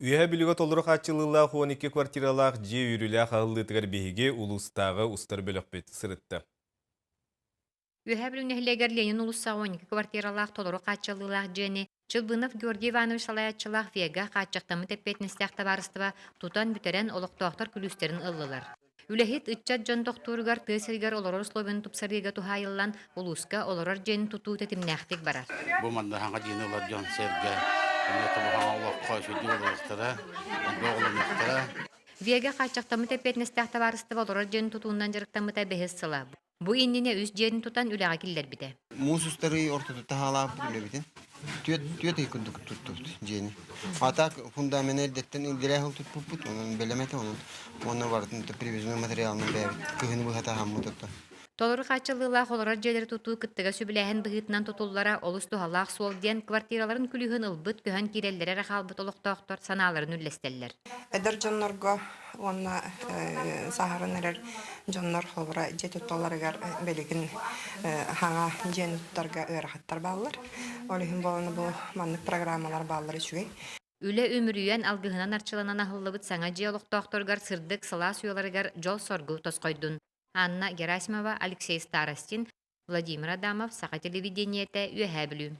Үйе білігі толырық атчылылақ 12 квартиралақ же үрілі қағылытығыр бейге улыстағы ұстар бөлік бет сырытты. Үһә бүлүнэһилээгэр Ленин улуссаҕа 12 квартиралаах толору хааччалыылаах дьиэни, Чылбынов Георгий Иванович салаяччылаах виэга хааччахтаммыт эппиэтнэстээхтэ барыстыба тутан бүтэрэн олохтоохтор күлүүстерин ыллылар. Үлэхит ытчат дьон тохтууругар тыасырыгар олорор условиын тупсарыга тухайыллан улууска олорор дьиэни тутуу тетимнээхтик барар. Бу мандаһаңа дийини улар Джон Серге. Эмне табаһа Аллахка шүди улуктара, доголуктара. Виэга хааччахтаммыт эппиэтнэстээхтэ барыстыба олорор дьиэни тутуунан жарыктаммыта бэһис сыла. Бу иннине үс дьиэни тутан үлэҕэ киллер бите. Мусустары ортотutta халаап билебитин. Түөт икүндүк туттут жени. Атак фундамент деттен илдерехил тутпут, онун белемете онун бардын привезенный материалын бэбит. Кыгын быхата хаммытта. Толору хаачалыылаах олорор дьиэлери тутуу кыттыга сүбүлээһин быһыытынан тутуллара олус туһалаах суол диэн квартираларын күлүһүн ылбыт көһөн киреллере рахалбыт олохтоохтор санааларын үллестеллер. Эдер жоннорго онна сахарын эрер жоннор холбара жетөттоларыгар белигин хаңа жентарга өрахаттар баллар. Олихин боланы бу маннык программалар баллар үчүгэй. Үле өмүрүйен алгыһынан арчыланан ахыллыбыт саңа жиолохтоохторгар сырдык сылаа суяларыгар жол соргу тоскойдун. Анна Герасимова, Алексей Старостин, Владимир Адамов, Саха телевидениете, Үөһэ Бүлүү.